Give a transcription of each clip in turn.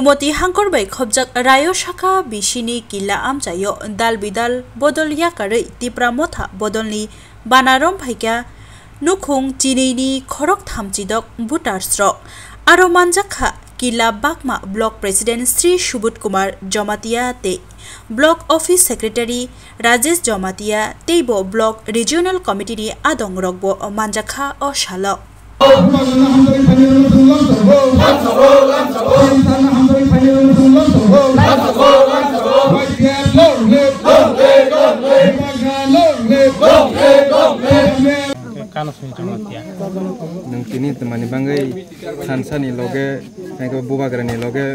Kumoti hangkor bai khobjak rayo shaka bishini kila amchayo dal bidal bodol yakare tipra motha bodolni banarom phaikya nukhung chinini khorok thamchidok butarstrok aro manjakha kila bakma block president Sri Subodh Kumar Jomatia te block office secretary Rajesh Jomatia teibo block regional committee ni adong rokbo manjakha o shalok nang kini temani bangai khansa ni loge engko bubagra ni loge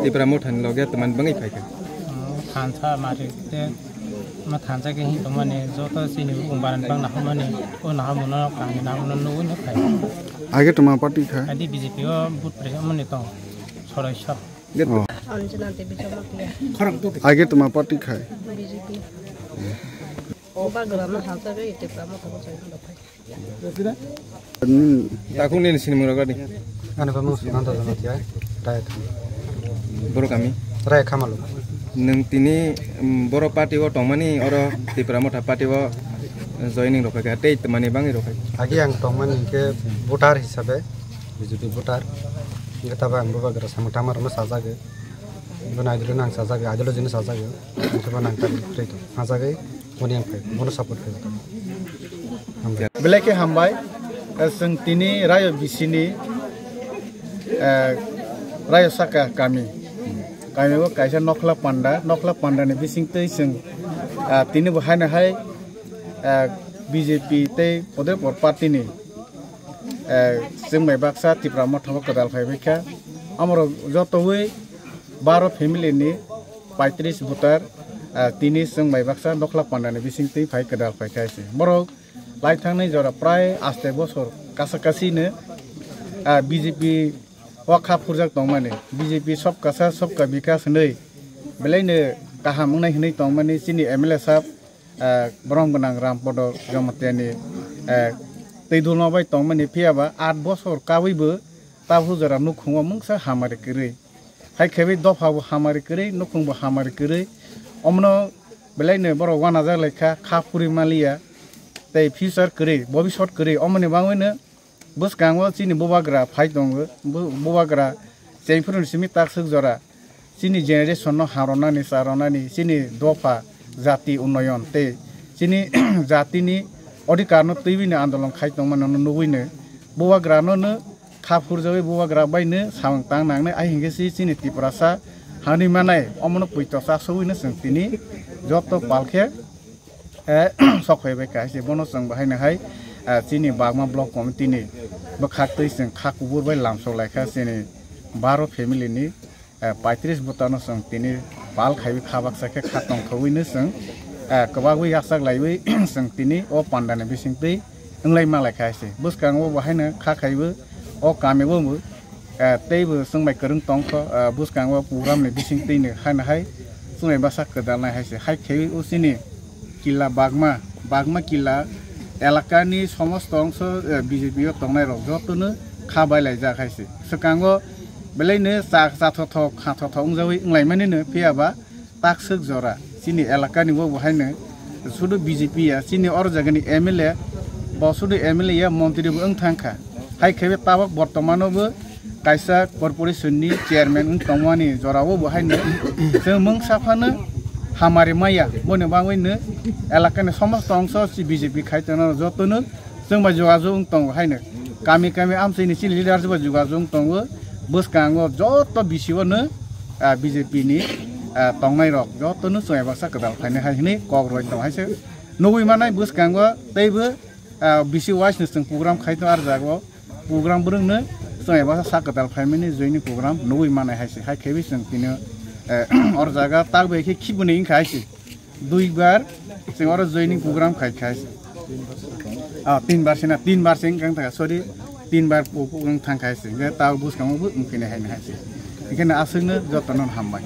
tipra mothan loge teman bangai phaika khansa mari te ma khansa ke hi tomane joto sini umbaran bang na hamane o na hamono kani na hamono no ne phai age toma party kha adi BJP o but president mane to sorosha Anjana Devi Jamatia age toma party kha BJP Bagram हालता गए ते प्रामा को चाहिए लफाई takung ni sini mura gadi ane pamu nanda jamatia rayak boro kami rayak khamalo nang tini boro party o tongmani oro tipra motha party o joining rokhai tei temani bangai rokhai agi ang tongmani ke voter hisabe BJP voter ngata bang bagra samtamar ma sajage bana adilo nang sajage adilo jini sajage coba nang tar treto sajage moniang phay mono support phay belake hambai sing tini rayo bisini rayo saka kami wo kaisa nokla panda ni bising tei sing tini bahana hai BJP tei poder por party ni sing mai baksa tipra motha kodal phai bekha amro jotoi 12 family ni 35 voter tini sing mai baksa nokla panda ni bising tei phai kodal phai kaise borok lai thangnai jora pray aste bosor kasakasi ne BJP wakha purjak tongmane BJP sob kasa sob ka vikas nei belaine kaham nai hnei tongmane sini MLA sab borong gonang rampodo Jomatia ni teidulno bai tongmane phiaba 8 bosor kawibo tabu jora nukhungo mungsa hamare kire hai khebe dofabo hamare kire nukhungbo hamare kire omno belaine boro 1000 lekha khapuri malia tei future kere bobishot kere omne bangwene buskangwo chini bobagra phai dong bobagra cheifurun simi taksuk jora chini generation no harona ni sarona ni chini dofa jati unnoyon te chini jati ni odhikar no tuibine andolon khai dong man no nubuine bobagra no no khapur jawe bobagra baine samang tang nangne ai hingesi chini tiprasa hani manai omno puito sa sowine sengtini job to palkhe sokhoi be kaise bono sang bahai na hai chini bagma block committee ni bakhat tei sing khakubur bai lamso laikha chini 12 family ni 35 botano sang tini pal khaibi khabak sakhe khatong khoi ne sang kabagwi yaksak laiwi sang tini o pandane bising tei englai ma laikha ase buskang o bahai na kha khaibu o kamebo mu teibu sang mai kerung tong kho buskang o program ni bising tei ne hana hai sungai basak kedal nai haise hai khei o sini kila bagma kila elakani সমস্ত অংশ BJP ও তংনাই rock যতনো খাবাই লাই যা খাইছে সকাঙ্গো বেলাইনে চাথথ খাথথ উংজাওই इंलाइमानेनो फियाबा ताकसक जरा सिनि एलाकानि बो बहायनो सुदु BJP या सिनि और जागानि MLA बसुदु MLA या मन्त्रि बो थांखा हाय खेबे ताबक बर्तमानबो कायसा कर्पोरेशननि चेयारमैन तंवानि जराबो बहायनो जों मुं साफानो hamari maya bone bangwene elakane সমস্ত অংশ BJP খাইতনো যতনো जों बा जुगाजुग तंग हायनो गामि आमसैनि सि लिडार जबा जुगाजुग तंग बुसकांगो जत बिसिवनो BJP नि तंगनाय रक जतनो सोय बासा कदाल फायनो हायनि कग्रय तंग हायसो नगुइ मानाय बुसकांगो तैबो बिसि वाइसनो जों प्रग्राम खाइतो आर जागो प्रग्राम बुरंनो सोय बासा साकदाल फायमिनि जयनि प्रग्राम नगुइ मानाय हायसो हाय खेबि जों तिनो और जगह तक बेखि खिबुने खाइसे 2 बार जों और जॉइनिंग प्रोग्राम खाइसे 3 बार सेना 3 बार सिं गंग था सॉरी 3 बार प्रोग्राम थांखाइसे गे ताव बुसकांगबो उमखिने हायनो हायसे बेखायनो आसोंनो जतन हामबाय।